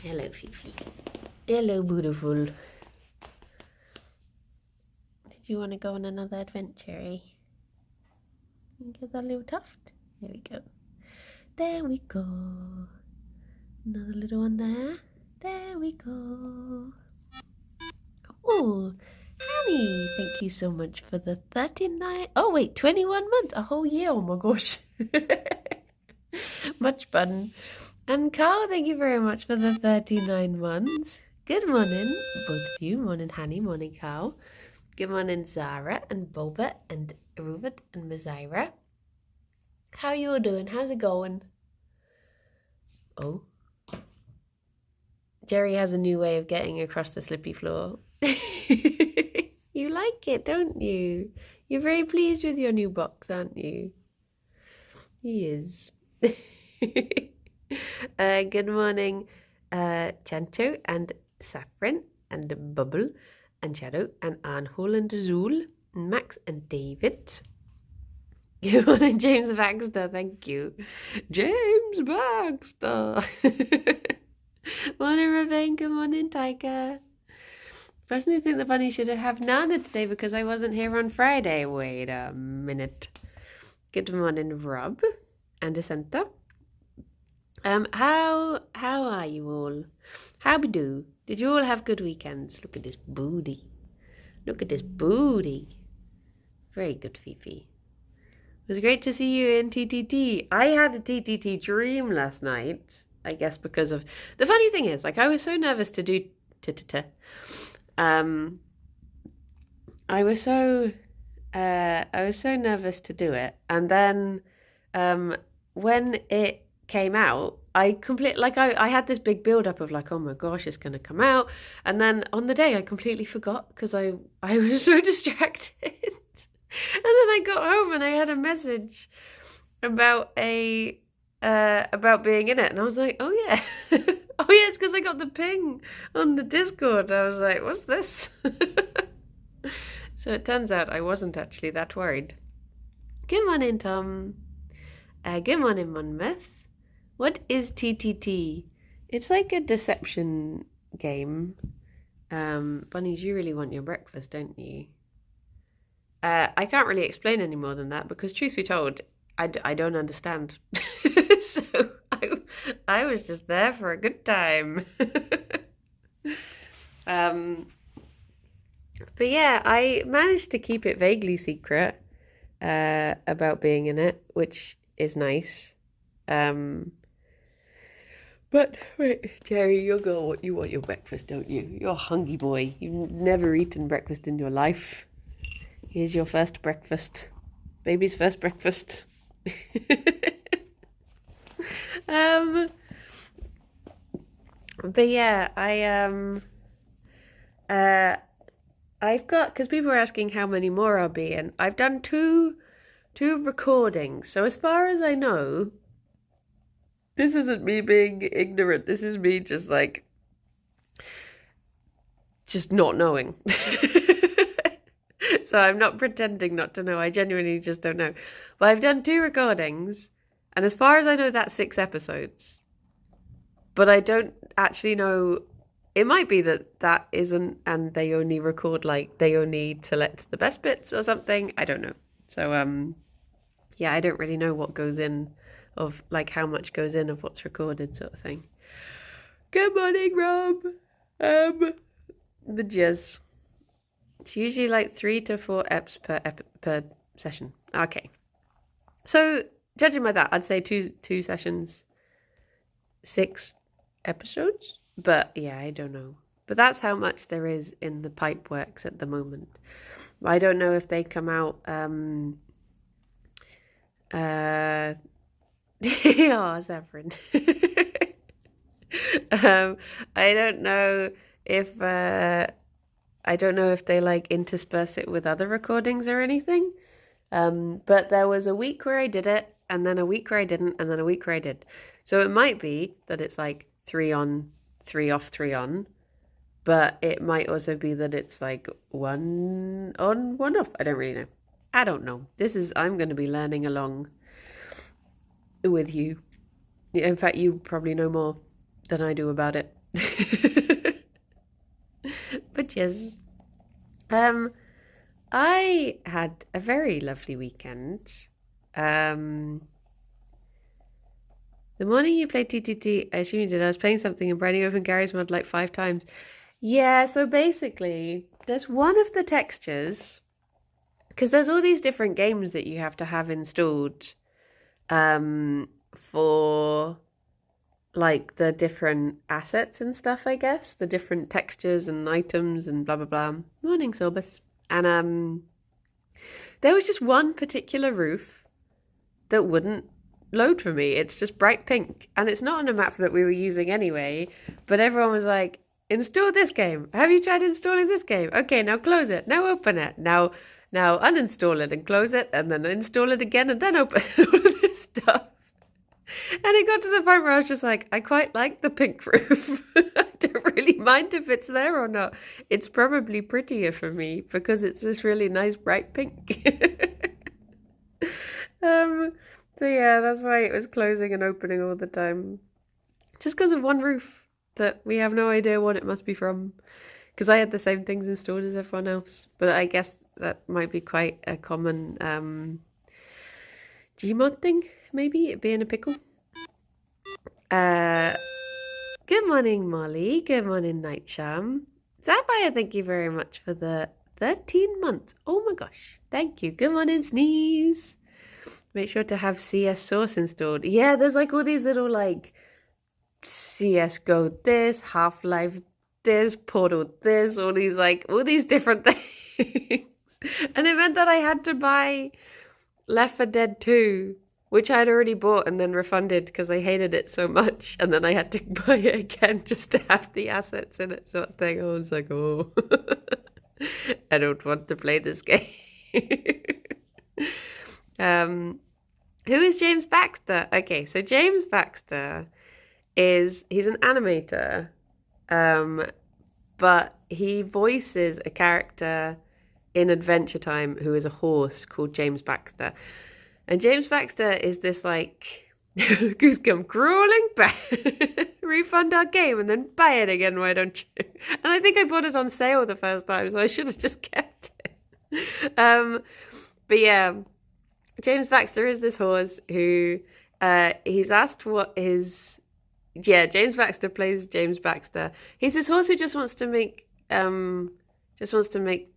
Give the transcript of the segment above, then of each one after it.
Hello, Fifi. Hello, beautiful. Did you want to go on another adventure, eh? Get that little tuft. There we go. There we go. Another little one there. There we go. Oh, Honey, thank you so much for the 39... Oh, wait, 21 months. A whole year. Oh, my gosh. Much fun. And Carl, thank you very much for the 39 months. Good morning, both of you. Morning, Honey. Morning, Carl. Good morning, Zara and Boba and Ruvet and Mazaira. How are you all doing? How's it going? Oh. Gerry has a new way of getting across the slippy floor. You like it, don't you? You're very pleased with your new box, aren't you? He is. Good morning, Chancho and Saffron and Bubble and Shadow and Arnhole and Azul and Max and David. Good morning, James Baxter. Thank you. James Baxter. Morning, Ravine. Good morning, Tiger. Personally, I think the bunny should have Nana today because I wasn't here on Friday. Wait a minute. Good morning, Rob and Asenta. How are you all? How be do? Did you all have good weekends? Look at this booty. Look at this booty. Very good, Fifi. It was great to see you in TTT. I had a TTT dream last night. I guess because of the funny thing is, like, I was so nervous to do I was so nervous to do it, and then when it came out, I had this big build up of like, oh my gosh, it's gonna come out, and then on the day I completely forgot because I was so distracted, and then I got home and I had a message about about being in it, and I was like, oh yeah. Oh yeah, it's because I got the ping on the Discord. I was like, what's this? So it turns out I wasn't actually that worried. Good morning, Tom. Good morning, Monmouth. What is TTT? It's like a deception game. Bunnies, you really want your breakfast, don't you? I can't really explain any more than that because, truth be told, I don't understand. So I was just there for a good time. But yeah, I managed to keep it vaguely secret about being in it, which is nice. But wait, Gerry, you want your breakfast, don't you? You're a hungry boy. You've never eaten breakfast in your life. Here's your first breakfast. Baby's first breakfast. But yeah, I've got, because people are asking how many more I'll be in. I've done two recordings. So as far as I know, this isn't me being ignorant. This is me just not knowing. So I'm not pretending not to know. I genuinely just don't know. But I've done 2 recordings, and as far as I know, that's 6 episodes. But I don't actually know. It might be that isn't, and they only record, they only select the best bits or something. I don't know. So, yeah, I don't really know what goes in of, how much goes in of what's recorded sort of thing. Good morning, Rob. The jizz. It's usually 3 to 4 eps per session. Okay. So, judging by that, I'd say two sessions, 6 episodes. But yeah, I don't know. But that's how much there is in the pipe works at the moment. I don't know if they come out. Oh, Saffron. I don't know if they intersperse it with other recordings or anything. But there was a week where I did it, and then a week where I didn't, and then a week where I did. So it might be that it's 3 on, 3 off, 3 on. But it might also be that it's 1 on, 1 off. I don't really know. I don't know. I'm going to be learning along with you. In fact, you probably know more than I do about it. But yes, I had a very lovely weekend. Um, the morning you played TTT, I assume you did. I was playing something and Brandon opened Gary's mod like 5 times. Yeah, so basically, there's one of the textures, because there's all these different games that you have to have installed for like the different assets and stuff, I guess, the different textures and items and blah blah blah. Morning, Sorbus. And there was just one particular roof that wouldn't load for me. It's just bright pink, and it's not on a map that we were using anyway, but everyone was like, install this game. Have you tried installing this game? Okay, now close it. Now open it. Now uninstall it and close it, and then install it again, and then open all of this stuff. And it got to the point where I was just like, I quite like the pink roof. I don't really mind if it's there or not. It's probably prettier for me because it's this really nice bright pink. So yeah, that's why it was closing and opening all the time. Just because of one roof that we have no idea what it must be from. Because I had the same things installed as everyone else. But I guess that might be quite a common Gmod thing, maybe, it being a pickle. Good morning, Molly. Good morning, Nightsham. Sapphire, thank you very much for the 13 months. Oh my gosh, thank you. Good morning, Sneeze. Make sure to have CS Source installed. Yeah, there's like all these little like CSGO this, Half-Life this, Portal this, all these different things. And it meant that I had to buy Left 4 Dead 2, which I had already bought and then refunded because I hated it so much. And then I had to buy it again just to have the assets in it, sort of thing. I was like, oh, I don't want to play this game. Who is James Baxter? Okay, so James Baxter he's an animator, but he voices a character in Adventure Time who is a horse called James Baxter. And James Baxter is this like, who's come crawling back, refund our game and then buy it again, why don't you? And I think I bought it on sale the first time, so I should have just kept it. But yeah, James Baxter is this horse who he's asked what his... Yeah, James Baxter plays James Baxter. He's this horse who just wants to make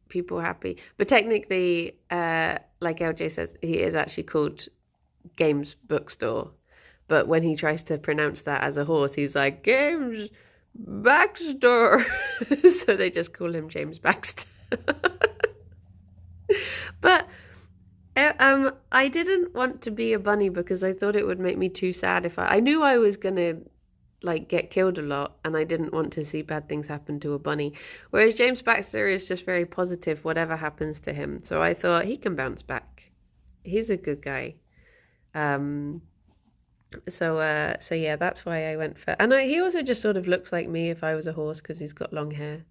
people happy. But technically, like LJ says, he is actually called Games Bookstore. But when he tries to pronounce that as a horse, he's like, Games Baxter. So they just call him James Baxter. But I didn't want to be a bunny because I thought it would make me too sad if I knew I was going to like get killed a lot and I didn't want to see bad things happen to a bunny. Whereas James Baxter is just very positive whatever happens to him. So I thought he can bounce back. He's a good guy. So yeah, that's why I went for... And he also just sort of looks like me if I was a horse because he's got long hair.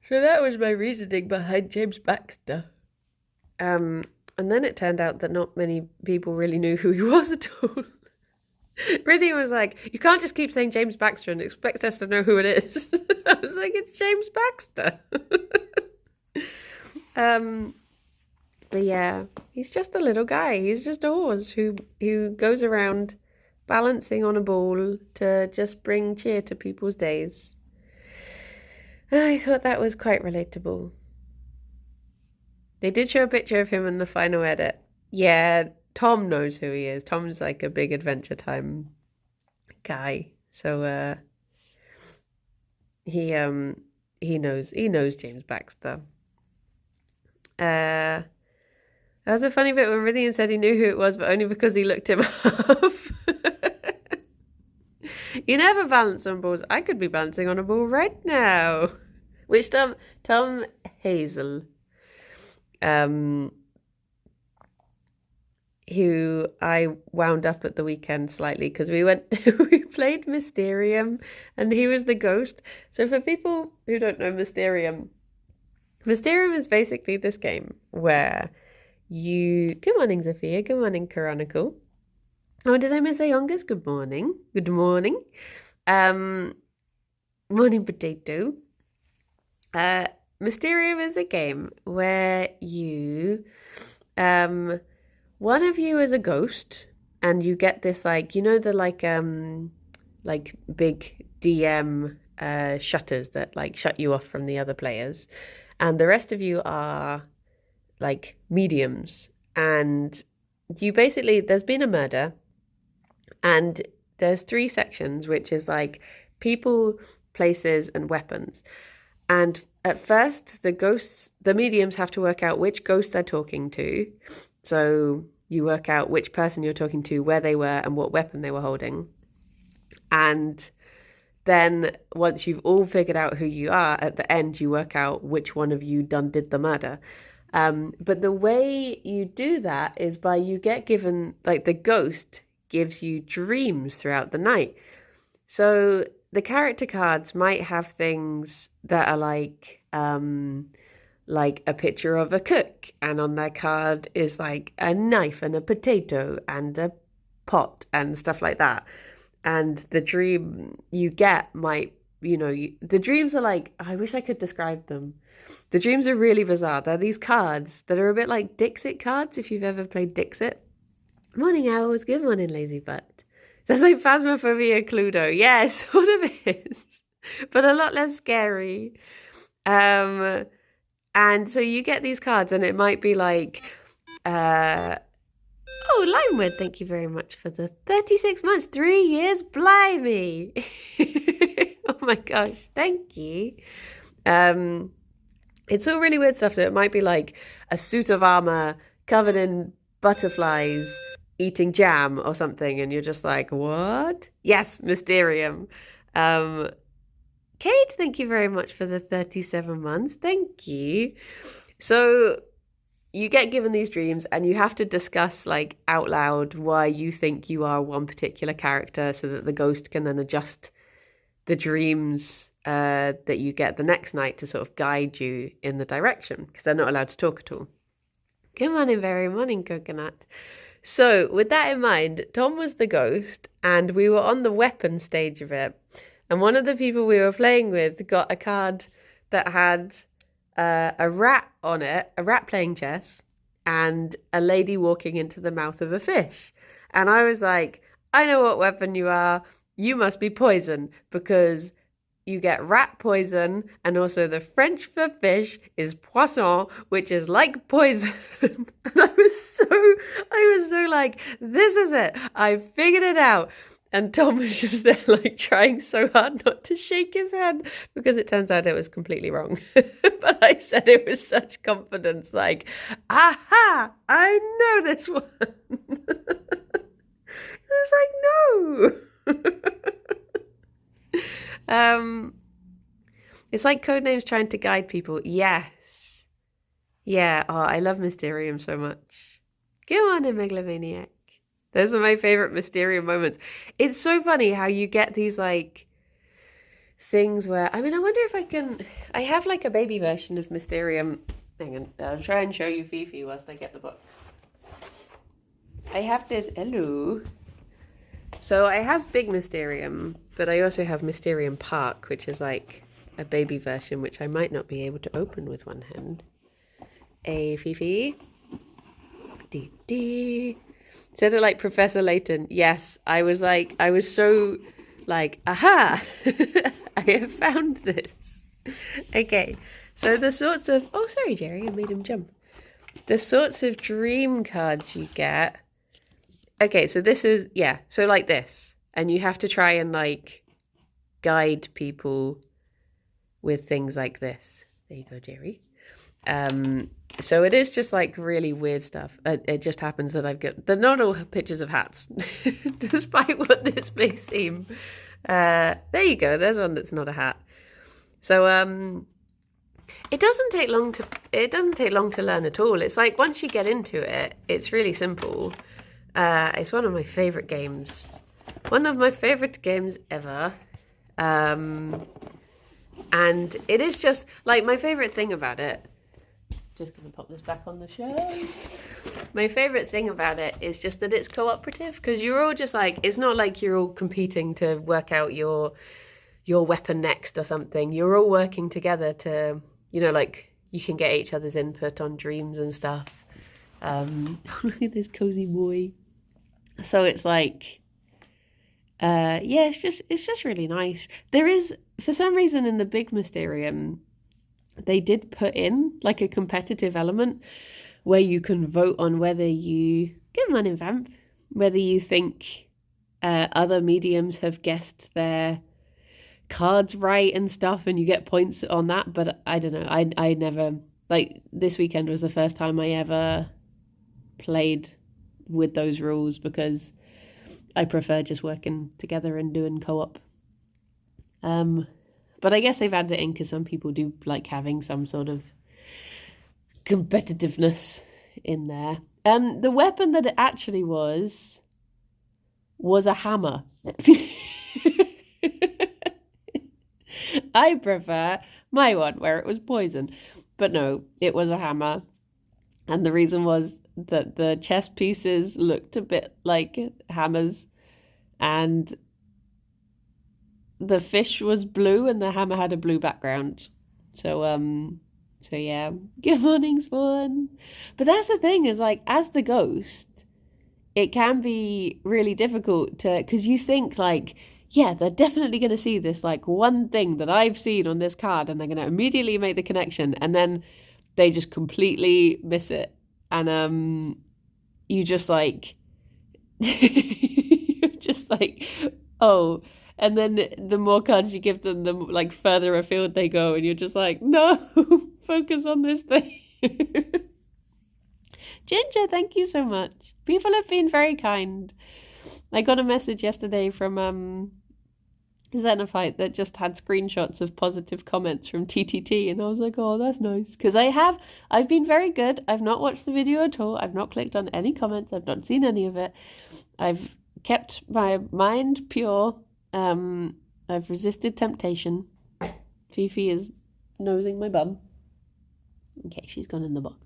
So that was my reasoning behind James Baxter. And then it turned out that not many people really knew who he was at all. Rithy was like, you can't just keep saying James Baxter and expect us to know who it is. I was like, it's James Baxter. But yeah, he's just a little guy. He's just a horse who goes around balancing on a ball to just bring cheer to people's days. I thought that was quite relatable. They did show a picture of him in the final edit. Yeah, Tom knows who he is. Tom's like a big Adventure Time guy. So he knows James Baxter. That was a funny bit when Rithian said he knew who it was, but only because he looked him up. You never balance on balls. I could be balancing on a ball right now. Which Tom Hazel. Who I wound up at the weekend slightly because we played Mysterium and he was the ghost. So for people who don't know Mysterium is basically this game where good morning, Zafia, good morning, Chronicle. Oh, did I miss Ayongas? Good morning. Morning potato. Mysterium is a game where one of you is a ghost, and you get this like big DM shutters that like shut you off from the other players, and the rest of you are like mediums, and there's been a murder, and there's 3 sections, which is like people, places, and weapons. And at first, the mediums have to work out which ghost they're talking to. So you work out which person you're talking to, where they were, and what weapon they were holding. And then once you've all figured out who you are, at the end, you work out which one of you did the murder. But the way you do that is by you get given, like the ghost gives you dreams throughout the night. So the character cards might have things that are like a picture of a cook, and on their card is like a knife and a potato and a pot and stuff like that. And the dream you get might, the dreams are like, I wish I could describe them. The dreams are really bizarre. They're these cards that are a bit like Dixit cards, if you've ever played Dixit. Morning owls, good morning lazy butt. That's like Phasmophobia Cluedo. Yeah, sort of is, but a lot less scary. And so you get these cards, and it might be like, oh, Limewood, thank you very much for the 36 months, 3 years, blimey. Oh my gosh, thank you. It's all really weird stuff. So it might be like a suit of armor covered in butterflies eating jam or something, and you're just like, what? Yes, Mysterium. Kate, thank you very much for the 37 months. Thank you. So you get given these dreams, and you have to discuss like out loud why you think you are one particular character, so that the ghost can then adjust the dreams that you get the next night to sort of guide you in the direction, because they're not allowed to talk at all. Good morning, very morning, coconut. So with that in mind, Tom was the ghost, and we were on the weapon stage of it. And one of the people we were playing with got a card that had a rat on it, a rat playing chess, and a lady walking into the mouth of a fish. And I was like, I know what weapon you are. You must be poison, because you get rat poison, and also the French for fish is poisson, which is like poison. And I was so like, this is it. I figured it out. And Tom was just there like trying so hard not to shake his head, because it turns out it was completely wrong. But I said it with such confidence, like, aha, I know this one. I was like, no. It's like Codenames trying to guide people. Yes. Yeah. Oh, I love Mysterium so much. Go on, Megalomaniac. Those are my favorite Mysterium moments. It's so funny how you get these like things where, I wonder if I have like a baby version of Mysterium. Hang on, I'll try and show you Fifi whilst I get the books. I have this, hello. So I have Big Mysterium, but I also have Mysterium Park, which is like a baby version, which I might not be able to open with one hand. Hey, Fifi. Dee. Said it like Professor Layton. Yes, I was so like, aha, I have found this. Okay, so the sorts of, oh, sorry, Gerry, I made him jump. The sorts of dream cards you get. Okay, so this is, yeah, so like this. And you have to try and like guide people with things like this. There you go, Gerry. So it is just like really weird stuff. It just happens that I've got, they're not all pictures of hats, despite what this may seem. There you go. There's one that's not a hat. So it doesn't take long to learn at all. It's like once you get into it, it's really simple. It's one of my favorite games. One of my favorite games ever. And it is just like my favorite thing about it. Just going to pop this back on the shelf. My favorite thing about it is just that it's cooperative, because you're all just like, it's not like you're all competing to work out your your weapon next or something. You're all working together to, you know, like you can get each other's input on dreams and stuff. Look at this cozy boy. So it's like, yeah, it's just really nice. There is, for some reason, in the big Mysterium, they did put in like a competitive element where you can vote on whether you, good morning, Vamp, whether you think other mediums have guessed their cards right and stuff, and you get points on that. But I don't know, I never, like, this weekend was the first time I ever played with those rules because I prefer just working together and doing co-op. But I guess they've added it in because some people do like having some sort of competitiveness in there. The weapon that it actually was a hammer. I prefer my one where it was poison, but no, it was a hammer. And the reason was that the chess pieces looked a bit like hammers, and the fish was blue and the hammer had a blue background. So yeah, good morning, Spawn. But that's the thing, is like, as the ghost, it can be really difficult to, because you think like, yeah, they're definitely going to see this like one thing that I've seen on this card, and they're going to immediately make the connection, and then they just completely miss it. And you just like, you're just like, oh, and then the more cards you give them, the like further afield they go, and you're just like, no, focus on this thing. Ginger, thank you so much. People have been very kind. I got a message yesterday from Xenophyte that just had screenshots of positive comments from TTT, and I was like, oh, that's nice, because I've been very good. I've not watched the video at all. I've not clicked on any comments. I've not seen any of it. I've kept my mind pure. I've resisted temptation. Fifi is nosing my bum. Okay, she's gone in the box.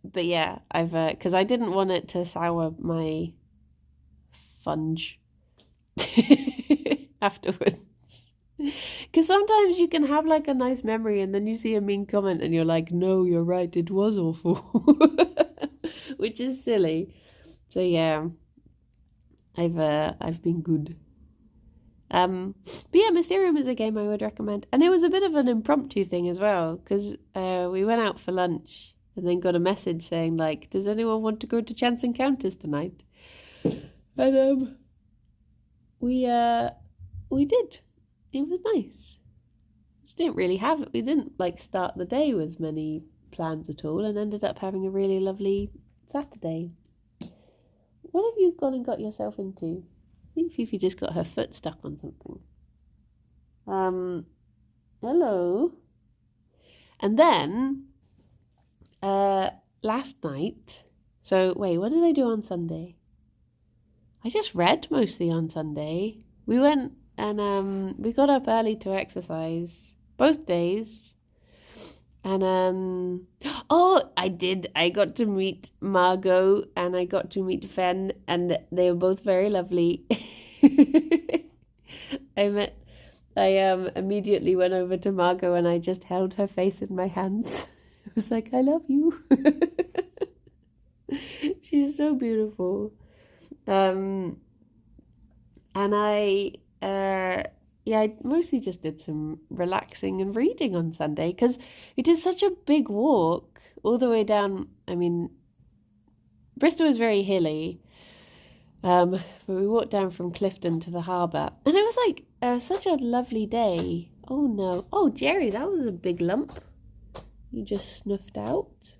But yeah, I've because I didn't want it to sour my funge afterwards. Because sometimes you can have like a nice memory and then you see a mean comment and you're like, no, you're right, it was awful. Which is silly. So yeah, I've been good. But yeah, Mysterium is a game I would recommend. And it was a bit of an impromptu thing as well, because we went out for lunch and then got a message saying like, does anyone want to go to Chance Encounters tonight? And we did. It was nice. Just didn't really have it. We didn't like start the day with many plans at all, and ended up having a really lovely Saturday. What have you gone and got yourself into? I think Fifi just got her foot stuck on something. Hello. And then, last night, so wait, what did I do on Sunday? I just read mostly on Sunday. We went and we got up early to exercise both days. And oh, I got to meet Margot and I got to meet Fen, and they were both very lovely. I immediately went over to Margot and I just held her face in my hands. I was like, I love you. She's so beautiful. And I mostly just did some relaxing and reading on Sunday, because we did such a big walk all the way down. I mean, Bristol is very hilly, but we walked down from Clifton to the harbour, and it was like such a lovely day. Oh no. Oh, Gerry, that was a big lump you just snuffed out.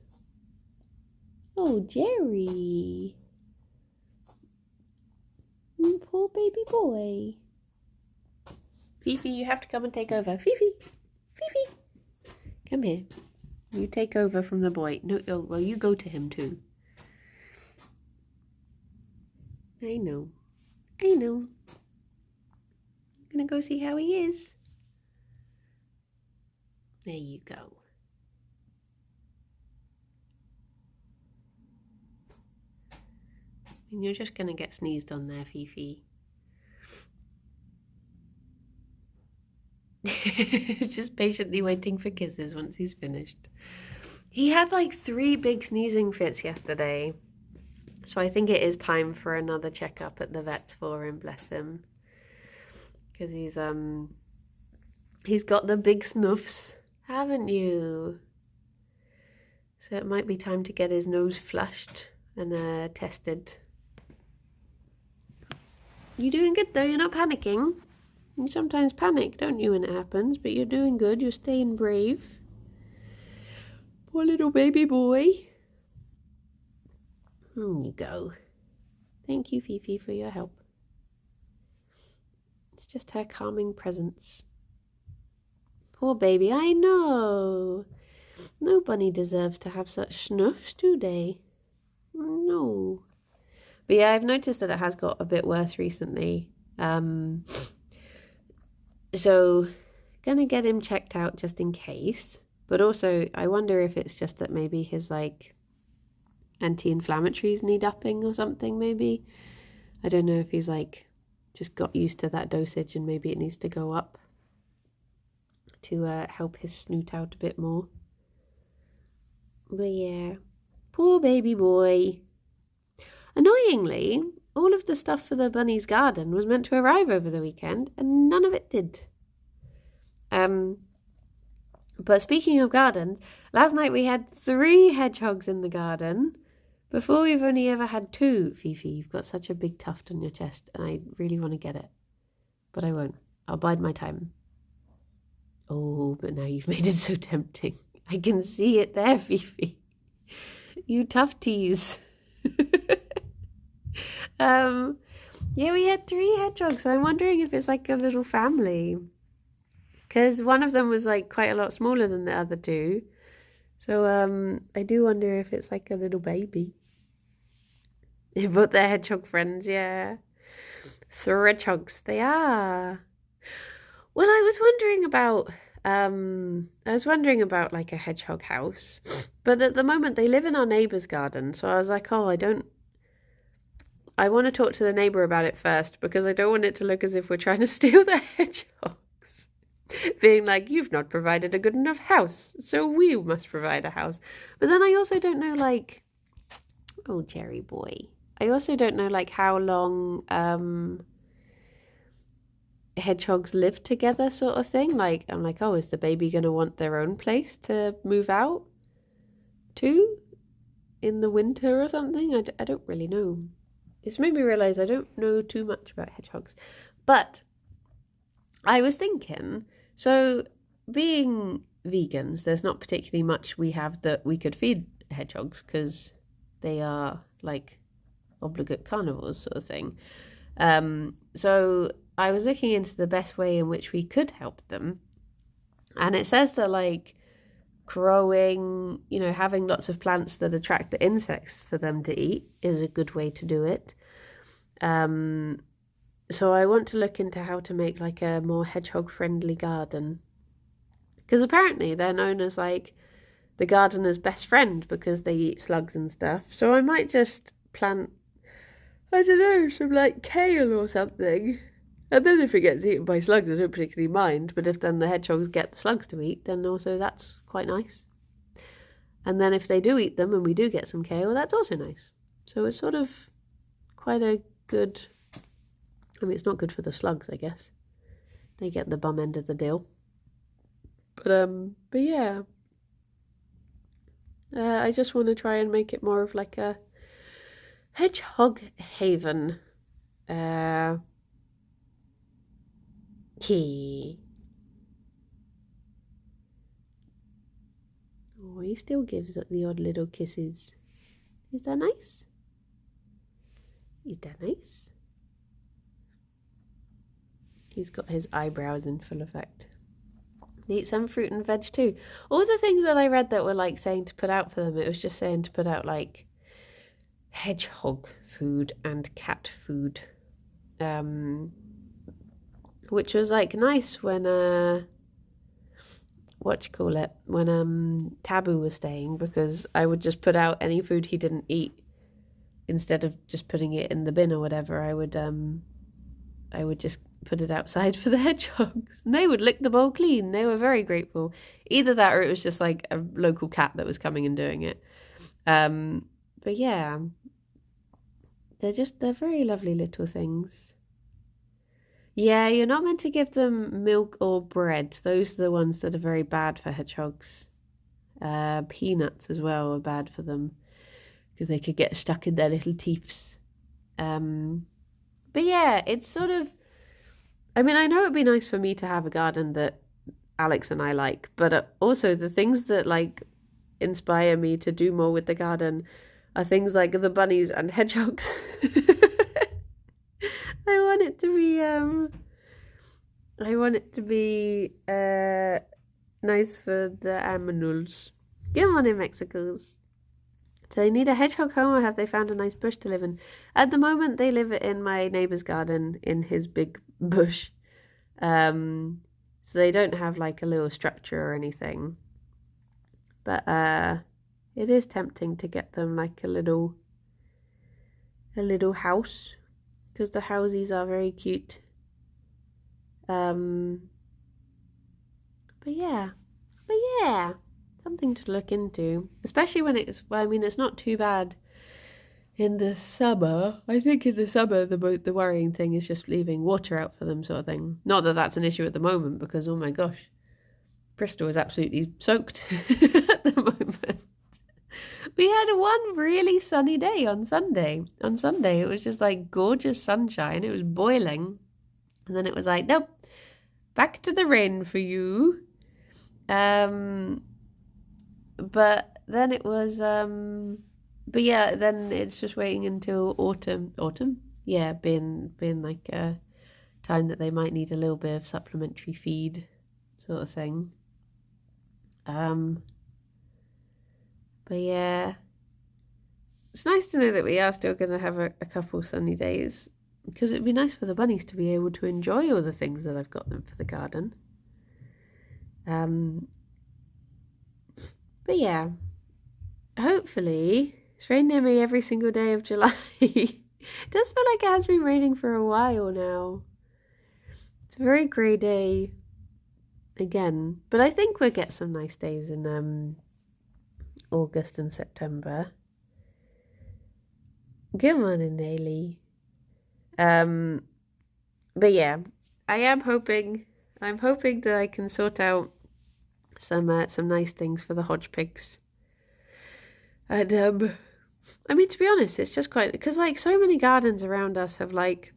Oh, Gerry. Poor baby boy. Fifi, you have to come and take over. Fifi! Come here. You take over from the boy. No, oh, well, you go to him too. I know. I'm gonna go see how he is. There you go. And you're just gonna get sneezed on there, Fifi. Just patiently waiting for kisses once he's finished. He had like 3 big sneezing fits yesterday. So I think it is time for another checkup at the vet's for him, bless him. Because he's got the big snuffs, haven't you? So it might be time to get his nose flushed and tested. You doing good though? You're not panicking? You sometimes panic, don't you, when it happens? But you're doing good. You're staying brave. Poor little baby boy. There you go. Thank you, Fifi, for your help. It's just her calming presence. Poor baby, I know. No bunny deserves to have such snuffs, do they? No. But yeah, I've noticed that it has got a bit worse recently. So, gonna get him checked out just in case. But also, I wonder if it's just that maybe his, like, anti-inflammatories need upping or something, maybe. I don't know if he's, like, just got used to that dosage and maybe it needs to go up to help his snoot out a bit more. But yeah, poor baby boy. Annoyingly, all of the stuff for the bunny's garden was meant to arrive over the weekend and none of it did. But speaking of gardens, last night we had 3 hedgehogs in the garden. Before we've only ever had 2, Fifi. You've got such a big tuft on your chest and I really want to get it. But I won't. I'll bide my time. Oh, but now you've made it so tempting. I can see it there, Fifi. You tufties. Yeah, we had 3 hedgehogs. So I'm wondering if it's like a little family. Because one of them was like quite a lot smaller than the other 2. So I do wonder if it's like a little baby. But they're hedgehog friends, yeah. Hedgehogs, they are. Well, I was wondering about like a hedgehog house. But at the moment they live in our neighbour's garden. So I was like, oh, I want to talk to the neighbour about it first because I don't want it to look as if we're trying to steal their hedgehogs. Being like, you've not provided a good enough house, so we must provide a house. But then I also don't know, like, oh, Gerry boy. I also don't know, like, how long hedgehogs live together sort of thing. Like, I'm like, oh, is the baby going to want their own place to move out to in the winter or something? I don't really know. It's made me realise I don't know too much about hedgehogs. But I was thinking, so being vegans, there's not particularly much we have that we could feed hedgehogs because they are like obligate carnivores sort of thing. So I was looking into the best way in which we could help them. And it says that like growing, having lots of plants that attract the insects for them to eat is a good way to do it. So I want to look into how to make like a more hedgehog-friendly garden. Because apparently they're known as like the gardener's best friend because they eat slugs and stuff. So I might just plant, I don't know, some like kale or something. And then if it gets eaten by slugs, I don't particularly mind. But if then the hedgehogs get the slugs to eat, then also that's quite nice. And then if they do eat them and we do get some kale, that's also nice. So it's sort of quite a good... I mean, it's not good for the slugs, I guess. They get the bum end of the deal. But yeah. I just want to try and make it more of like a hedgehog haven. Key. Oh, he still gives it the odd little kisses. Is that nice? Is that nice? He's got his eyebrows in full effect. They eat some fruit and veg too. All the things that I read that were like saying to put out for them, it was just saying to put out like hedgehog food and cat food. Which was like nice when when Taboo was staying, because I would just put out any food he didn't eat instead of just putting it in the bin or whatever. I would just put it outside for the hedgehogs. And they would lick the bowl clean. They were very grateful. Either that or it was just like a local cat that was coming and doing it. But yeah, they're very lovely little things. Yeah, you're not meant to give them milk or bread. Those are the ones that are very bad for hedgehogs. Peanuts as well are bad for them because they could get stuck in their little teeths. But yeah, it's sort of, I mean, I know it'd be nice for me to have a garden that Alex and I like, but also the things that like inspire me to do more with the garden are things like the bunnies and hedgehogs. I want it to be nice for the animals. Good morning, Mexicals. Do they need a hedgehog home or have they found a nice bush to live in? At the moment, they live in my neighbour's garden in his big bush. So they don't have like a little structure or anything. But it is tempting to get them like a little house because the housies are very cute. But yeah, something to look into, especially when it's, well, I mean, it's not too bad in the summer. I think in the summer, the worrying thing is just leaving water out for them sort of thing. Not that that's an issue at the moment because, oh my gosh, Bristol is absolutely soaked at the moment. We had one really sunny day on Sunday. On Sunday, it was just like gorgeous sunshine. It was boiling. And then it was like, nope, back to the rain for you. But then it was, but yeah, then it's just waiting until autumn. Yeah, being like a time that they might need a little bit of supplementary feed sort of thing. But yeah, it's nice to know that we are still going to have a couple sunny days because it'd be nice for the bunnies to be able to enjoy all the things that I've got them for the garden. But yeah, hopefully it's rained near me every single day of July. It does feel like it has been raining for a while now. It's a very grey day again, but I think we'll get some nice days in August and September. Good morning, Nayli. But yeah, I'm hoping that I can sort out some nice things for the hodge pigs. And I mean, to be honest, it's just quite, because like so many gardens around us have like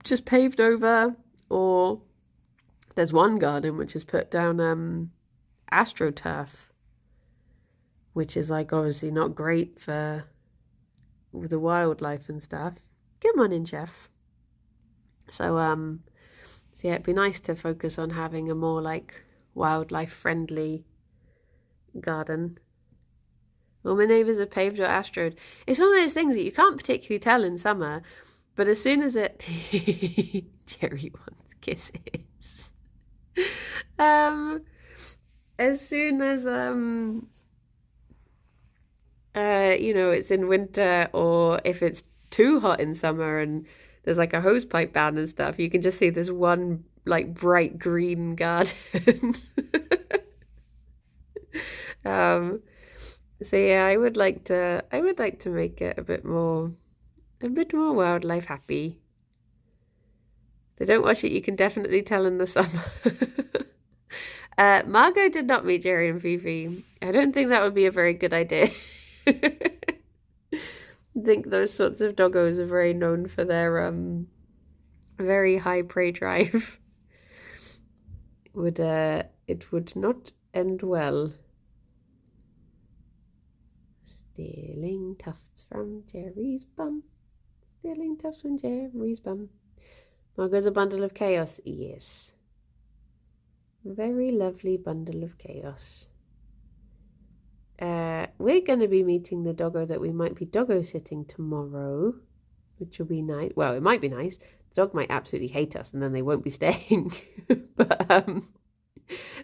just paved over, or there's one garden which has put down astroturf, which is like obviously not great for the wildlife and stuff. Good morning, Jeff. So yeah, it'd be nice to focus on having a more like wildlife friendly garden. All my neighbours are paved or astroed. It's one of those things that you can't particularly tell in summer, but as soon as it Gerry wants kisses. As soon as it's in winter, or if it's too hot in summer and there's like a hosepipe ban and stuff, you can just see this one like bright green garden. So yeah, I would like to make it a bit more wildlife happy. If they don't watch it, you can definitely tell in the summer. Margot did not meet Gerry and Fifi. I don't think that would be a very good idea. I think those sorts of doggos are very known for their very high prey drive. It would not end well. Stealing tufts from Gerry's bum. Stealing tufts from Gerry's bum. Margot's a bundle of chaos. Yes. Very lovely bundle of chaos. We're going to be meeting the doggo that we might be doggo sitting tomorrow, which will be nice. Well, it might be nice. The dog might absolutely hate us and then they won't be staying. But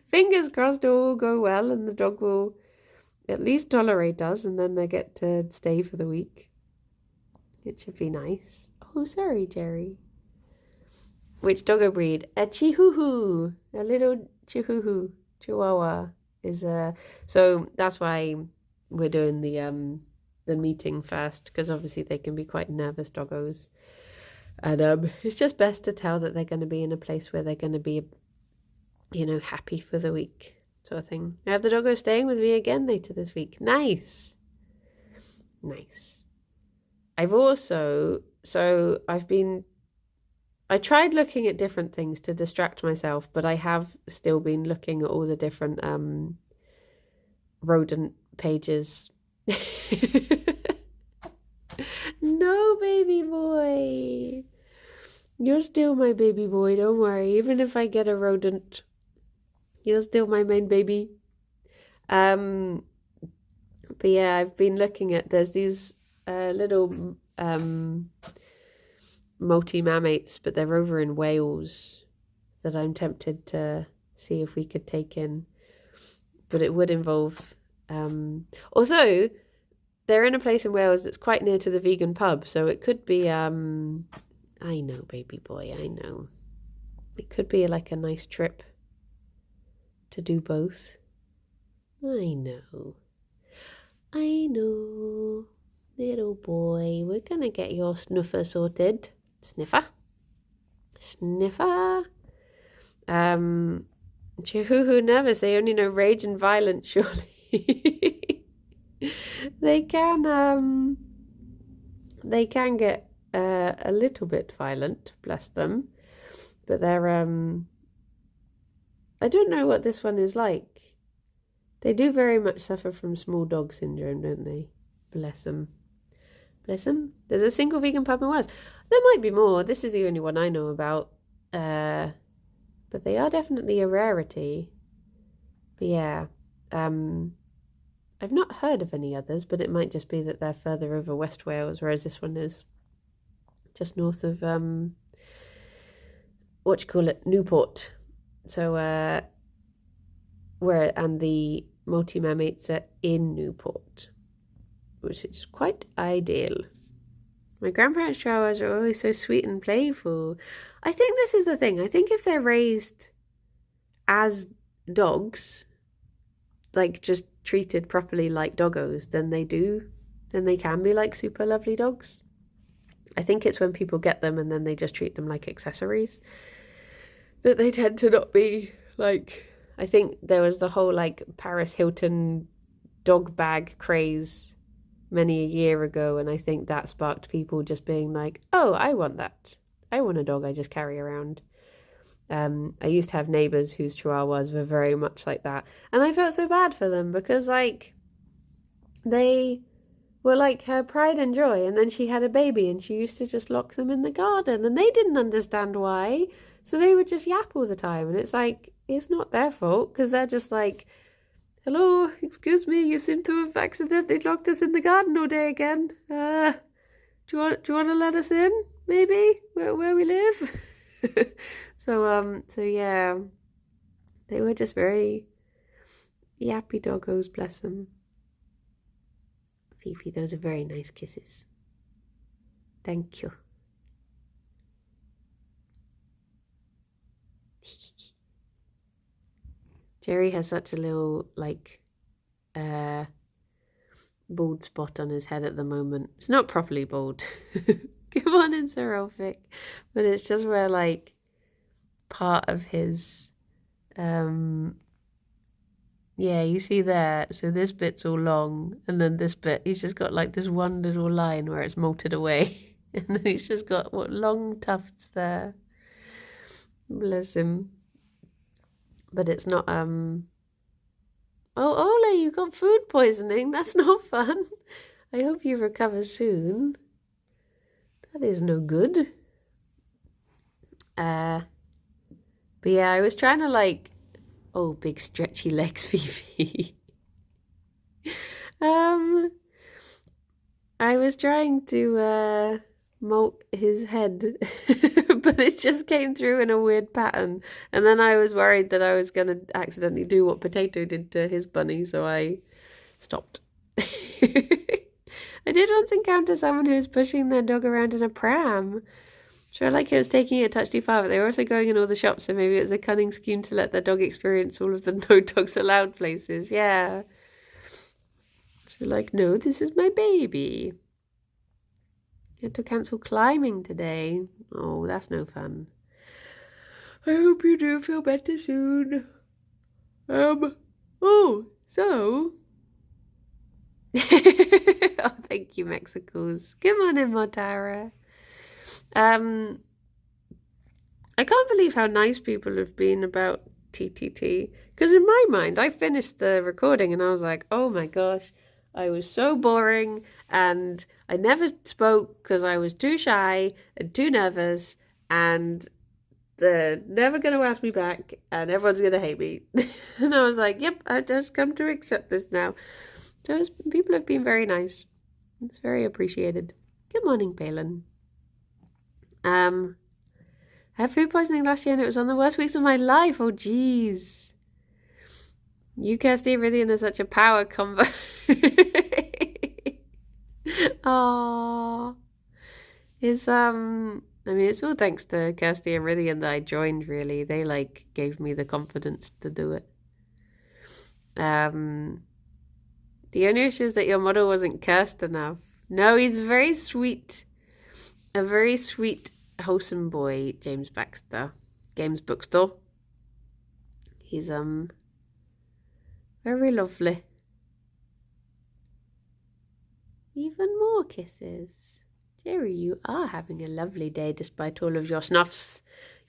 fingers crossed it will go well and the dog will at least tolerate us and then they get to stay for the week. It should be nice. Oh, sorry, Gerry. Which doggo breed? A Chihuahua, a little Chihuahua, Chihuahua is a. So that's why we're doing the meeting first, because obviously they can be quite nervous doggos, and it's just best to tell that they're going to be in a place where they're going to be, you know, happy for the week, sort of thing. I have the doggo staying with me again later this week. Nice. I've also, I tried looking at different things to distract myself, but I have still been looking at all the different rodent pages. No, baby boy. You're still my baby boy, don't worry. Even if I get a rodent, you're still my main baby. But yeah, I've been looking at, there's these little multi-mammates, but they're over in Wales, that I'm tempted to see if we could take in. But it would involve, although they're in a place in Wales that's quite near to the vegan pub, so it could be, I know, baby boy, I know. It could be like a nice trip to do both. I know, little boy. We're gonna get your snuffer sorted. Sniffer. Chihuahua nervous. They only know rage and violence, surely. They can get a little bit violent, bless them. But they're I don't know what this one is like. They do very much suffer from small dog syndrome, don't they? Bless them. There's a single vegan pub in Wales. There might be more. This is the only one I know about. But they are definitely a rarity. But yeah, I've not heard of any others, but it might just be that they're further over West Wales, whereas this one is just north of Newport. So and the multi-mammates are in Newport, which is quite ideal. My grandparents' chihuahuas are always so sweet and playful. I think this is the thing. I think if they're raised as dogs, like just treated properly like doggos, then they can be like super lovely dogs. I think it's when people get them and then they just treat them like accessories that they tend to not be like. I think there was the whole like Paris Hilton dog bag craze many a year ago, and I think that sparked people just being like, oh, I want that. I want a dog I just carry around. I used to have neighbours whose chihuahuas were very much like that, and I felt so bad for them because like they were like her pride and joy, and then she had a baby and she used to just lock them in the garden and they didn't understand why, so they would just yap all the time, and it's like, it's not their fault because they're just like, hello, excuse me, you seem to have accidentally locked us in the garden all day again. Do you want to let us in, maybe, where we live? So yeah, they were just very yappy doggos, bless them. Fifi, those are very nice kisses. Thank you. Gerry has such a little, like, bald spot on his head at the moment. It's not properly bald. Come on in, Sir Elphick. But it's just where, like, part of his, yeah, you see there. So this bit's all long, and then this bit, he's just got, like, this one little line where it's molted away. And then he's just got, long tufts there. Bless him. But it's not, oh, Ola, you got food poisoning. That's not fun. I hope you recover soon. That is no good. But yeah, I was trying to like, oh, big stretchy legs, Fifi. I was trying to, molt his head, but it just came through in a weird pattern, and then I was worried that I was going to accidentally do what Potato did to his bunny, so I stopped. I did once encounter someone who was pushing their dog around in a pram. Sure, like it was taking it a touch too far, but they were also going in all the shops, so maybe it was a cunning scheme to let their dog experience all of the no dogs allowed places. Yeah. So like, no, this is my baby. You had to cancel climbing today. Oh, that's no fun. I hope you do feel better soon. Oh, so... Oh, thank you, Mexicals. Good morning, Motara. I can't believe how nice people have been about TTT. Because in my mind, I finished the recording and I was like, oh my gosh, I was so boring and I never spoke because I was too shy and too nervous and they're never going to ask me back and everyone's going to hate me. And I was like, yep, I've just come to accept this now. So people have been very nice. It's very appreciated. Good morning, Palin. I had food poisoning last year and it was one of the worst weeks of my life. Oh, jeez. You, Kirsty, Iridian are such a power combo. Aww. I mean, it's all thanks to Kirsty and Iridian that I joined, really. They, like, gave me the confidence to do it. The only issue is that your model wasn't cursed enough. No, he's very sweet. A very sweet, wholesome boy, James Baxter. Games Bookstore. He's, very lovely. Even more kisses. Gerry, you are having a lovely day despite all of your snuffs.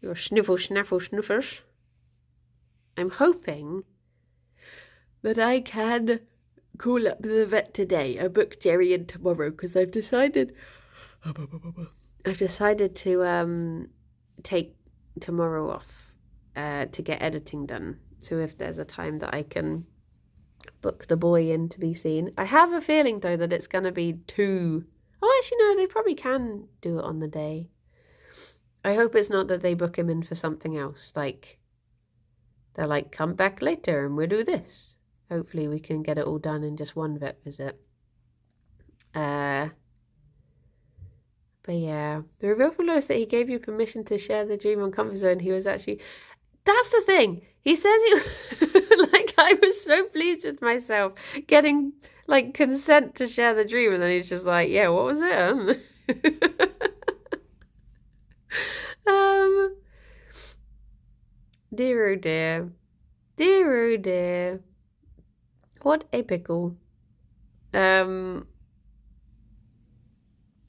Your sniffle, snaffle, snuffers. I'm hoping that I can call up the vet today. I booked Gerry in tomorrow because I've decided to take tomorrow off to get editing done. So if there's a time that I can book the boy in to be seen. I have a feeling though that it's going to be too... Oh, actually no, they probably can do it on the day. I hope it's not that they book him in for something else. Like, they're like, come back later and we'll do this. Hopefully we can get it all done in just one vet visit. But yeah, the reveal from Lewis that he gave you permission to share the dream on Comfort Zone. He was actually... That's the thing. He says you... Like, I was so pleased with myself getting, like, consent to share the dream. And then he's just like, yeah, what was it? Dear oh dear. Dear oh dear. What a pickle. I've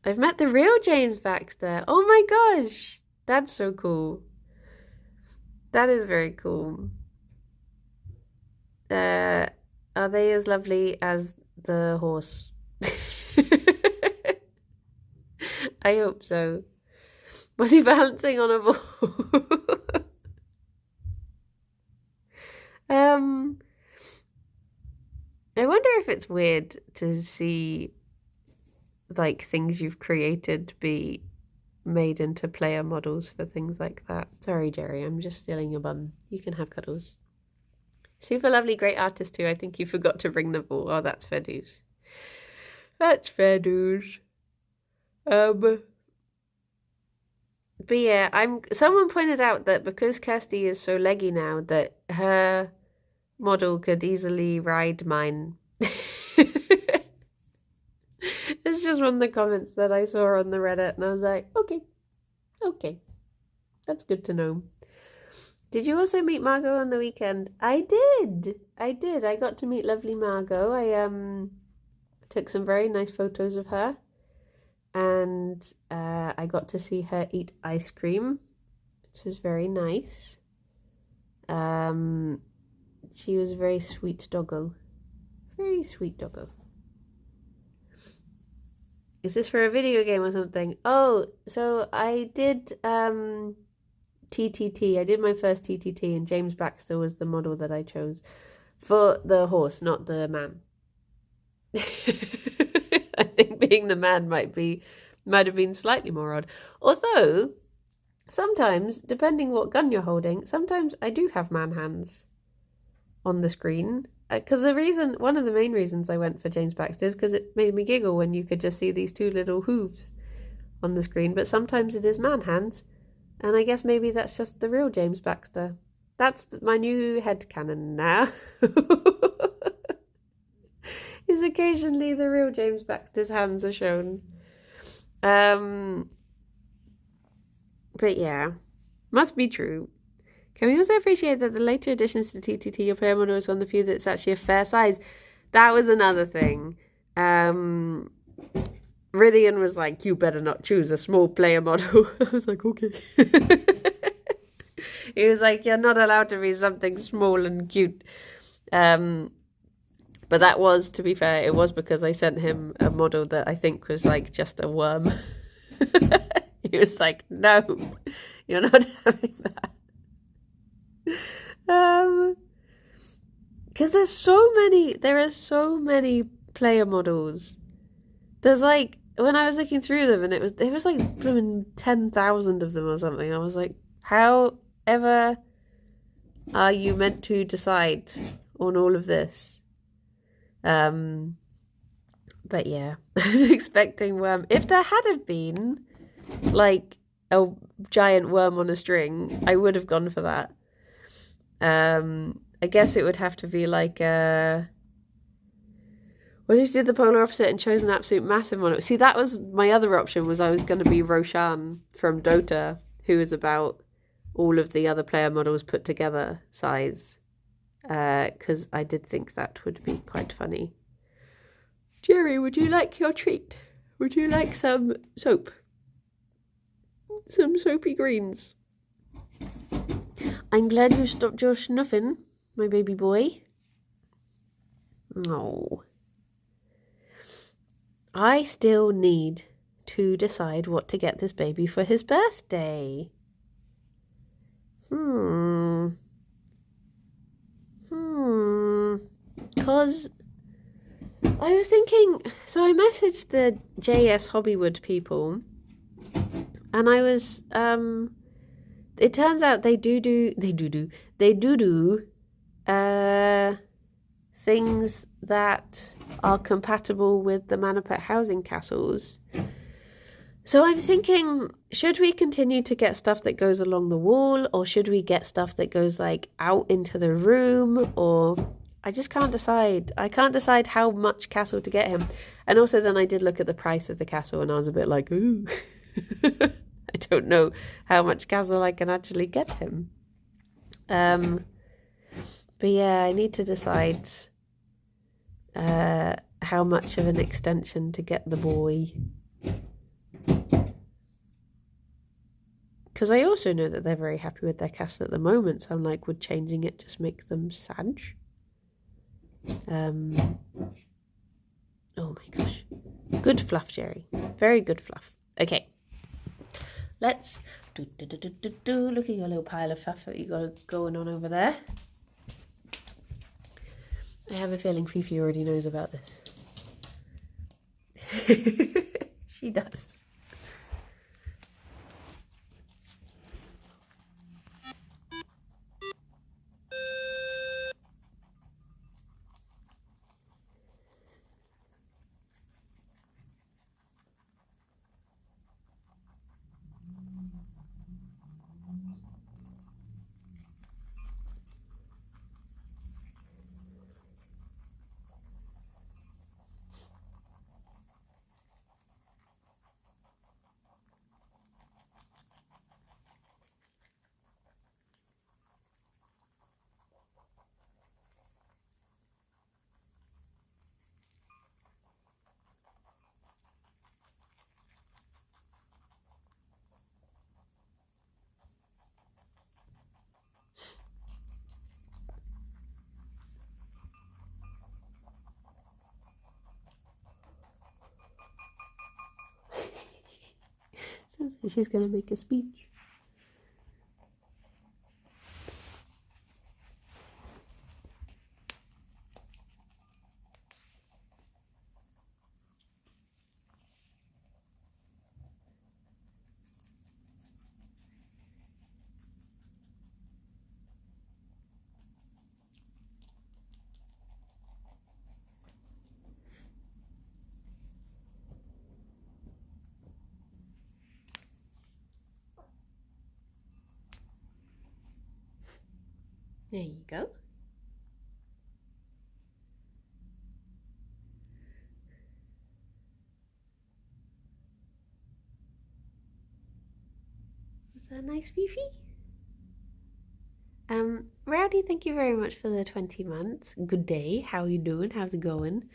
met the real James Baxter. Oh my gosh. That's so cool. That is very cool. Are they as lovely as the horse? I hope so. Was he balancing on a ball? I wonder if it's weird to see like things you've created be made into player models for things like that. Sorry, Gerry, I'm just stealing your bun. You can have cuddles. Super lovely, great artist too. I think you forgot to bring the ball. Oh, that's fair dues. That's fair dues. But yeah, someone pointed out that because Kirsty is so leggy now that her model could easily ride mine. It's just one of the comments that I saw on the Reddit and I was like, okay, that's good to know. Did you also meet Margot on the weekend? I did. I got to meet lovely Margot. I took some very nice photos of her and I got to see her eat ice cream, which was very nice. She was a very sweet doggo. Very sweet doggo. Is this for a video game or something? Oh, so I did TTT. I did my first TTT and James Baxter was the model that I chose for the horse, not the man. I think being the man might have been slightly more odd. Although, sometimes, depending what gun you're holding, sometimes I do have man hands on the screen. Because one of the main reasons I went for James Baxter is because it made me giggle when you could just see these two little hooves on the screen, but sometimes it is man hands. And I guess maybe that's just the real James Baxter. That's my new headcanon now. Is occasionally the real James Baxter's hands are shown. But yeah, must be true. Can we also appreciate that the later additions to TTT, your player model is one of the few that's actually a fair size? That was another thing. Rithian was like, you better not choose a small player model. I was like, okay. He was like, you're not allowed to be something small and cute. But that was, to be fair, it was because I sent him a model that I think was like just a worm. He was like, no, you're not having that. Because there are so many player models. There's like, when I was looking through them, and there was like 10,000 of them or something. I was like, how ever are you meant to decide on all of this? But yeah, I was expecting worm. If there had been like a giant worm on a string, I would have gone for that. I guess it would have to be like what if you did the polar opposite and chose an absolute massive one? See, that was my other option. Was I was going to be Roshan from Dota, who is about all of the other player models put together size. Because I did think that would be quite funny. Gerry, would you like your treat? Would you like some soap? Some soapy greens. I'm glad you stopped your snuffing, my baby boy. No. I still need to decide what to get this baby for his birthday. Because I was thinking, so I messaged the JS Hobbywood people, and I was, it turns out they do things that are compatible with the Manapet housing castles. So I'm thinking, should we continue to get stuff that goes along the wall, or should we get stuff that goes like out into the room, or I just can't decide. I can't decide how much castle to get him. And also then I did look at the price of the castle and I was a bit like, ooh, I don't know how much castle I can actually get him. But yeah, I need to decide how much of an extension to get the boy. Because I also know that they're very happy with their castle at the moment, so I'm like, would changing it just make them sad? Oh my gosh. Good fluff, Gerry. Very good fluff. Okay. Let's look at your little pile of fluff that you got going on over there. I have a feeling Fifi already knows about this. She does. Sounds like she's going to make a speech. There you go. Was that nice, Fifi? Rowdy, thank you very much for the 20 months. Good day. How are you doing? How's it going?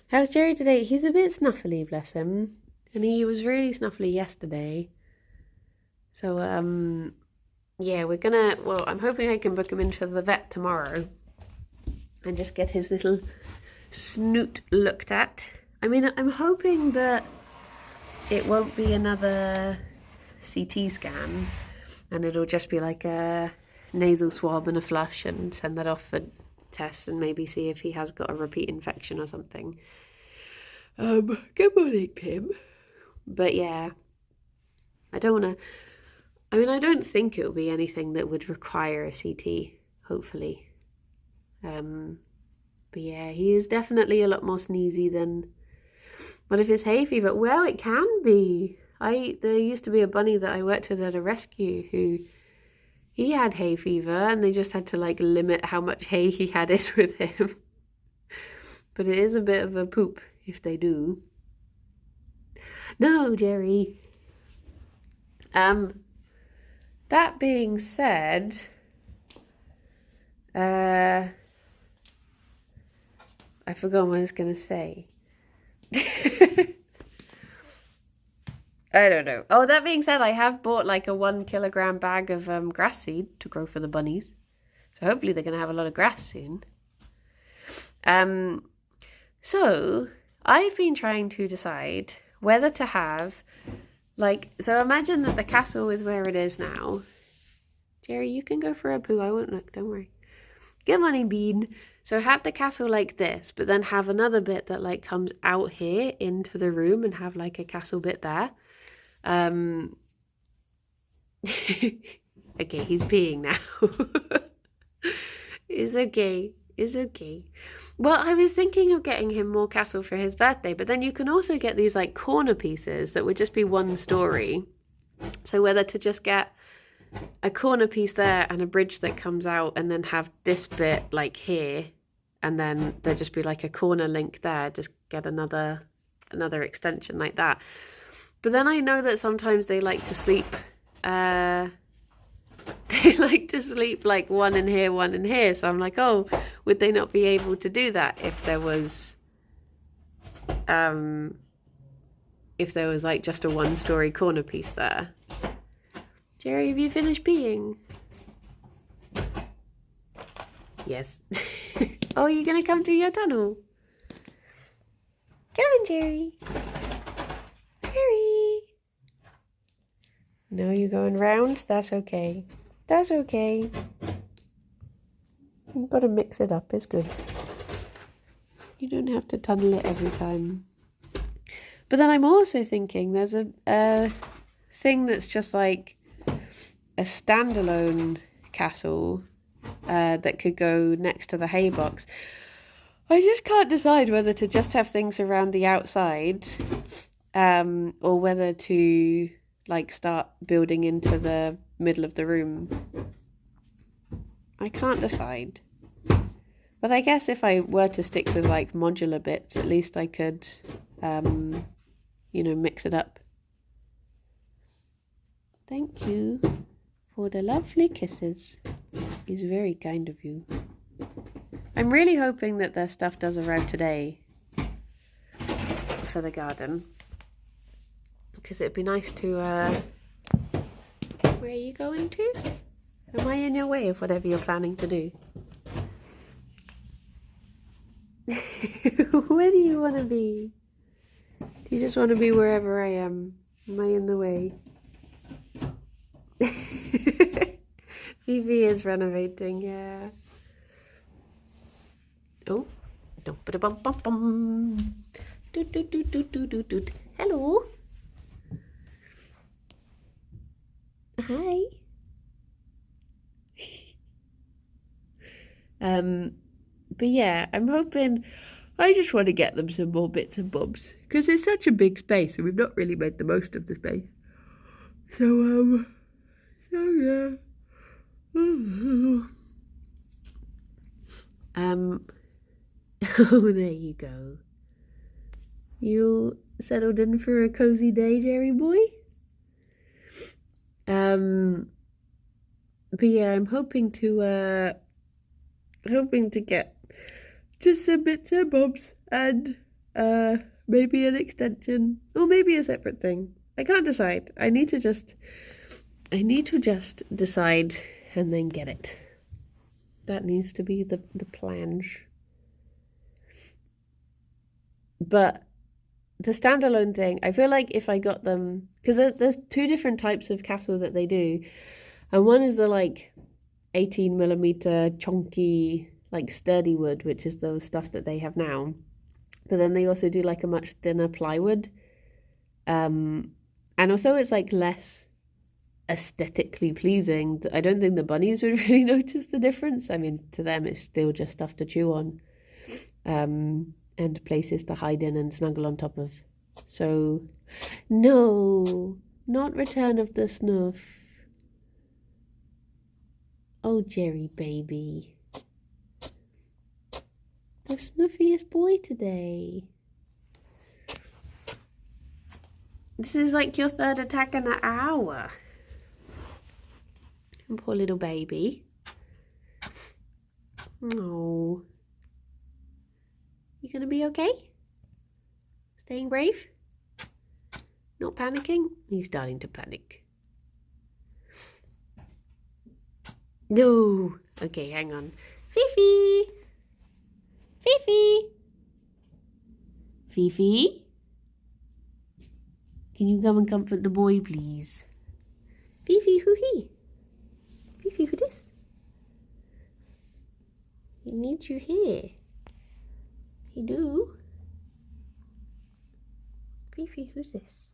How's Gerry today? He's a bit snuffly, bless him. And he was really snuffly yesterday. So, yeah, I'm hoping I can book him in for the vet tomorrow and just get his little snoot looked at. I mean, I'm hoping that it won't be another CT scan and it'll just be like a nasal swab and a flush and send that off for tests and maybe see if he has got a repeat infection or something. Good morning, Pim. But yeah, I don't think it'll be anything that would require a CT, hopefully. But yeah, he is definitely a lot more sneezy than... What if it's hay fever? Well, it can be. There used to be a bunny that I worked with at a rescue who... He had hay fever and they just had to like limit how much hay he had in with him. But it is a bit of a poop if they do. No, Gerry. That being said, I forgot what I was going to say. I don't know. Oh, that being said, I have bought like a 1 kilogram bag of grass seed to grow for the bunnies. So hopefully they're going to have a lot of grass soon. So I've been trying to decide whether to have so imagine that the castle is where it is now. Gerry, you can go for a poo. I won't look. Don't worry. Good morning, Bean. So have the castle like this, but then have another bit that like comes out here into the room and have like a castle bit there. Okay, he's peeing now. It's okay. It's okay. Well, I was thinking of getting him more castle for his birthday, but then you can also get these like corner pieces that would just be one story. So whether to just get a corner piece there and a bridge that comes out and then have this bit like here and then there'd just be like a corner link there, just get another extension like that. But then I know that sometimes they like to sleep like one in here, one in here. So I'm like, oh, would they not be able to do that if there was like just a 1-story corner piece there? Gerry, have you finished peeing? Yes. Oh, you're gonna come through your tunnel? Come on, Gerry. Gerry. No, you're going round? That's okay. That's okay. You've got to mix it up. It's good. You don't have to tunnel it every time. But then I'm also thinking there's a thing that's just like a standalone castle that could go next to the hay box. I just can't decide whether to just have things around the outside or whether to like start building into the middle of the room. I can't decide. But I guess if I were to stick with like modular bits, at least I could, mix it up. Thank you for the lovely kisses. It's very kind of you. I'm really hoping that their stuff does arrive today for the garden. Because it'd be nice to... Where are you going to? Am I in your way of whatever you're planning to do? Where do you want to be? Do you just want to be wherever I am? Am I in the way? Fifi is renovating, yeah. Oh, don't put a bum bum bum. Doot doot doot doot doot doot doot. Hello. Hi. But yeah, I'm hoping. I just want to get them some more bits and bobs because it's such a big space and we've not really made the most of the space. So yeah. Oh, there you go. You settled in for a cozy day, Gerry boy? But yeah, I'm hoping to get just some bits and bobs and maybe an extension or maybe a separate thing. I can't decide. I need to just decide and then get it. That needs to be the plunge. But the standalone thing, I feel like if I got them, because there's two different types of castle that they do, and one is the like 18mm chunky like sturdy wood, which is the stuff that they have now, but then they also do like a much thinner plywood, and also it's like less aesthetically pleasing. I don't think the bunnies would really notice the difference. I mean, to them it's still just stuff to chew on, and places to hide in and snuggle on top of. So, no, not Return of the Snuff. Oh, Gerry baby. The snuffiest boy today. This is like your third attack in an hour. And poor little baby. Oh. You gonna be okay? Staying brave? Not panicking? He's starting to panic. No. Okay, hang on. Fifi! Fifi! Fifi? Can you come and comfort the boy, please? Fifi, who he? Fifi, who this? He needs you here. He do. Fifi, who's this?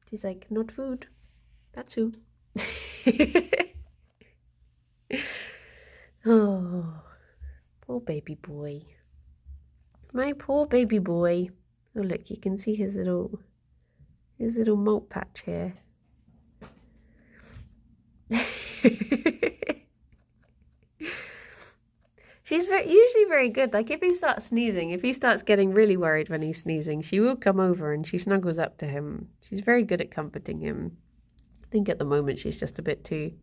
She's like, not food. That's who. Oh, poor baby boy. My poor baby boy. Oh look, you can see his little molt patch here. She's usually very good. Like if he starts sneezing, if he starts getting really worried when he's sneezing, she will come over and she snuggles up to him. She's very good at comforting him. I think at the moment she's just a bit too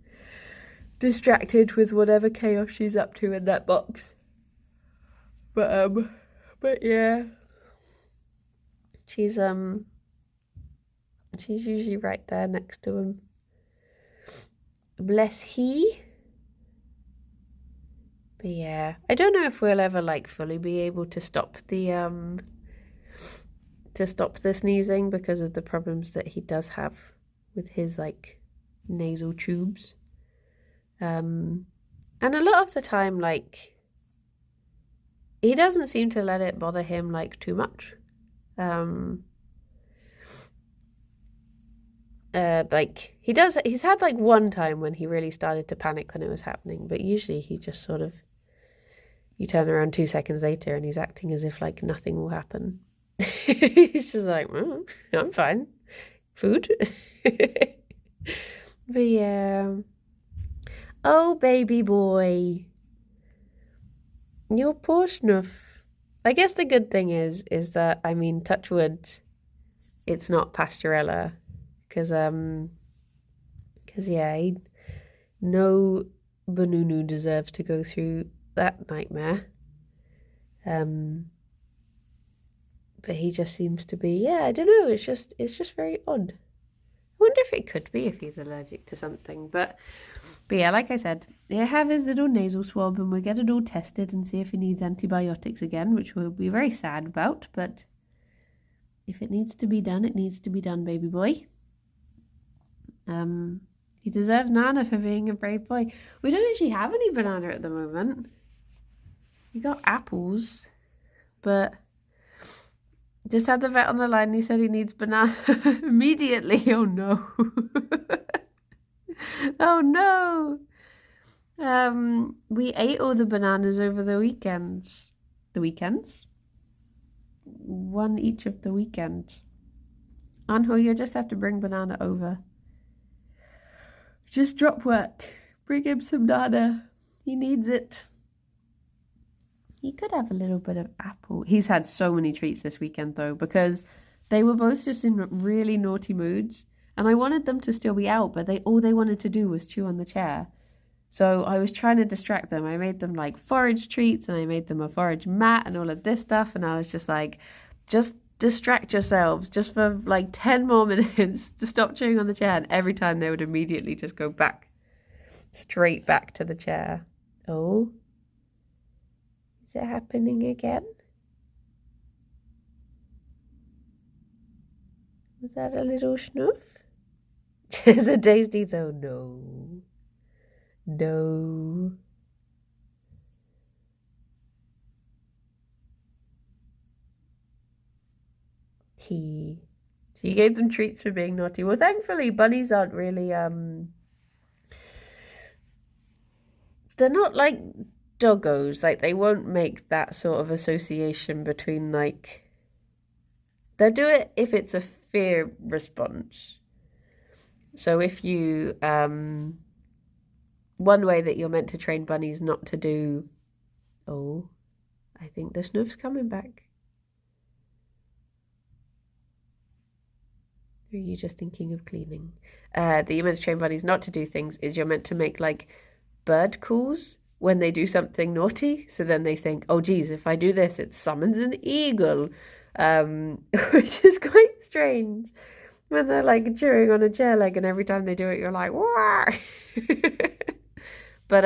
distracted with whatever chaos she's up to in that box. But yeah. She's usually right there next to him. Bless he. But yeah, I don't know if we'll ever like fully be able to stop the sneezing because of the problems that he does have with his like nasal tubes. And a lot of the time, like, he doesn't seem to let it bother him like too much. Like he's had like one time when he really started to panic when it was happening, but usually he just sort of, you turn around 2 seconds later and he's acting as if like nothing will happen. He's just like, I'm fine. Food. But yeah. Oh, baby boy. Your poor Snuff. I guess the good thing is that, I mean, touch wood, it's not Pasturella. Because yeah, no Banunu deserves to go through that nightmare. But he just seems to be, yeah, I don't know, it's just very odd. I wonder if it could be if he's allergic to something. But yeah, like I said, he'll have his little nasal swab and we'll get it all tested and see if he needs antibiotics again, which we'll be very sad about. But if it needs to be done, it needs to be done, baby boy. He deserves Nana for being a brave boy. We don't actually have any banana at the moment. We got apples, but just had the vet on the line and he said he needs banana immediately. Oh no. Oh no. We ate all the bananas over the weekends. The weekends? One each of the weekends. Anho, you just have to bring banana over. Just drop work. Bring him some nana. He needs it. He could have a little bit of apple. He's had so many treats this weekend, though, because they were both just in really naughty moods. And I wanted them to still be out, but all they wanted to do was chew on the chair. So I was trying to distract them. I made them like forage treats, and I made them a forage mat and all of this stuff. And I was just like, just distract yourselves just for like 10 more minutes to stop chewing on the chair. And every time they would immediately just go back, straight back to the chair. Oh. Is it happening again? Was that a little snuff? Is it tasty though? No. No. Tea. So you gave them treats for being naughty. Well, thankfully, bunnies aren't really, they're not like doggos. Like, they won't make that sort of association between, like, they'll do it if it's a fear response. So if you, one way that you're meant to train bunnies not to do, oh, I think the snuff's coming back. Or are you just thinking of cleaning? That you're meant to train bunnies not to do things is you're meant to make, like, bird calls when they do something naughty. So then they think, oh, geez, if I do this, it summons an eagle, which is quite strange. When they're like chewing on a chair leg, and every time they do it, you're like, wah! But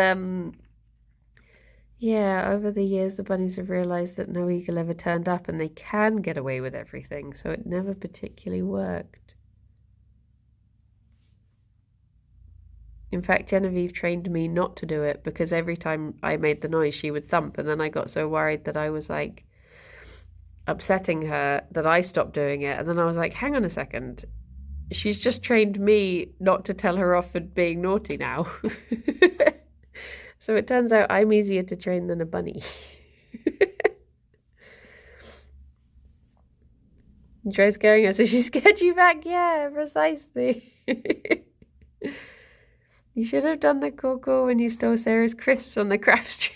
yeah, over the years, the bunnies have realised that no eagle ever turned up, and they can get away with everything, so it never particularly worked. In fact, Genevieve trained me not to do it, because every time I made the noise, she would thump, and then I got so worried that I was like upsetting her that I stopped doing it. And then I was like, hang on a second, she's just trained me not to tell her off for being naughty now. So it turns out I'm easier to train than a bunny. And try scaring her so she scared you back. Yeah, precisely. You should have done the Coco when you stole Sarah's crisps on the craft street.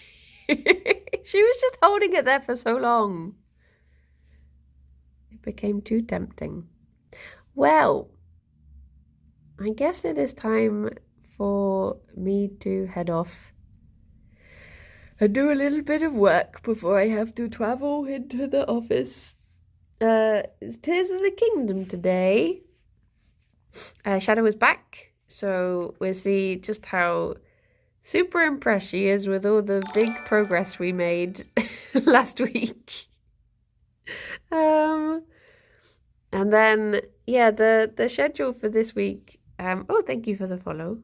She was just holding it there for so long. It became too tempting. Well, I guess it is time for me to head off and do a little bit of work before I have to travel into the office. It's Tears of the Kingdom today. Shadow is back, so we'll see just how super impressed she is with all the big progress we made last week. And then, yeah, the schedule for this week, oh, thank you for the follow.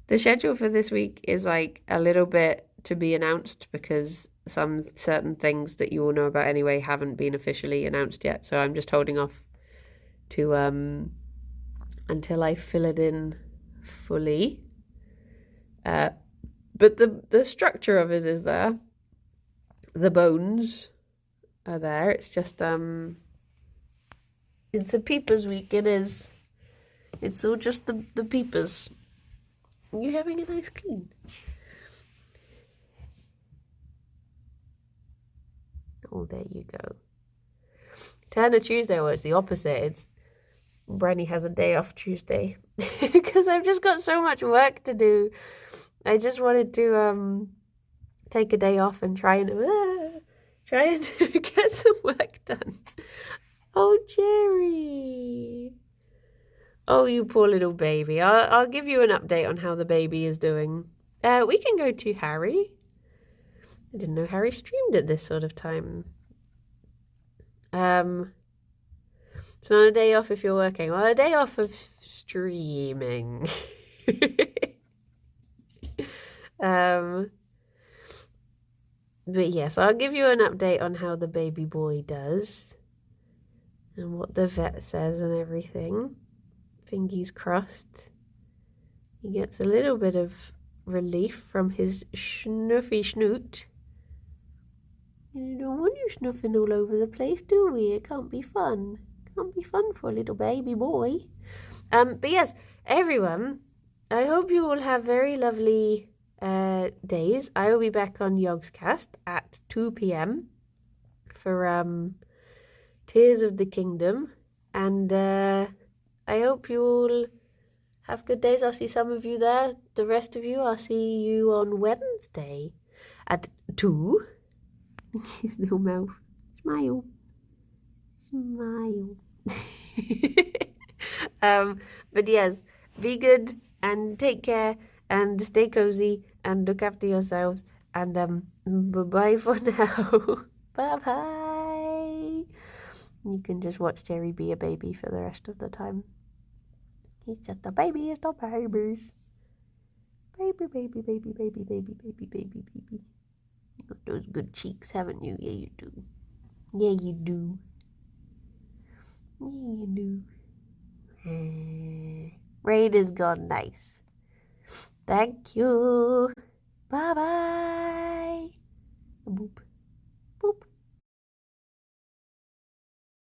The schedule for this week is like a little bit to be announced, because some certain things that you all know about anyway haven't been officially announced yet. So I'm just holding off to until I fill it in fully. But the structure of it is there. The bones are there. It's just it's a peepers week. It is. It's all just the peepers. You're having a nice clean. Oh, there you go. Turn a Tuesday, well, it's the opposite. It's Brenny has a day off Tuesday because I've just got so much work to do. I just wanted to take a day off and try and get some work done. Oh, Gerry. Oh, you poor little baby. I'll give you an update on how the baby is doing. We can go to Harry. I didn't know Harry streamed at this sort of time. It's not a day off if you're working. Well, a day off of streaming. But yes, I'll give you an update on how the baby boy does and what the vet says and everything. Fingers crossed. He gets a little bit of relief from his snuffy snoot. You don't want you snuffing all over the place, do we? It can't be fun. It can't be fun for a little baby boy. But yes, everyone, I hope you all have very lovely days, I will be back on Yogscast at 2 p.m. for Tears of the Kingdom, and I hope you all have good days. I'll see some of you there. The rest of you, I'll see you on Wednesday at 2. His little mouth. Smile. Smile. But yes, be good and take care and stay cozy and look after yourselves, and bye-bye for now. Bye-bye. You can just watch Gerry be a baby for the rest of the time. He's just a baby, it's the babies. Baby, baby, baby, baby, baby, baby, baby, baby. You got those good cheeks, haven't you? Yeah, you do. Yeah, you do. Yeah, you do. Rain is gone nice. Thank you. Bye-bye. Boop.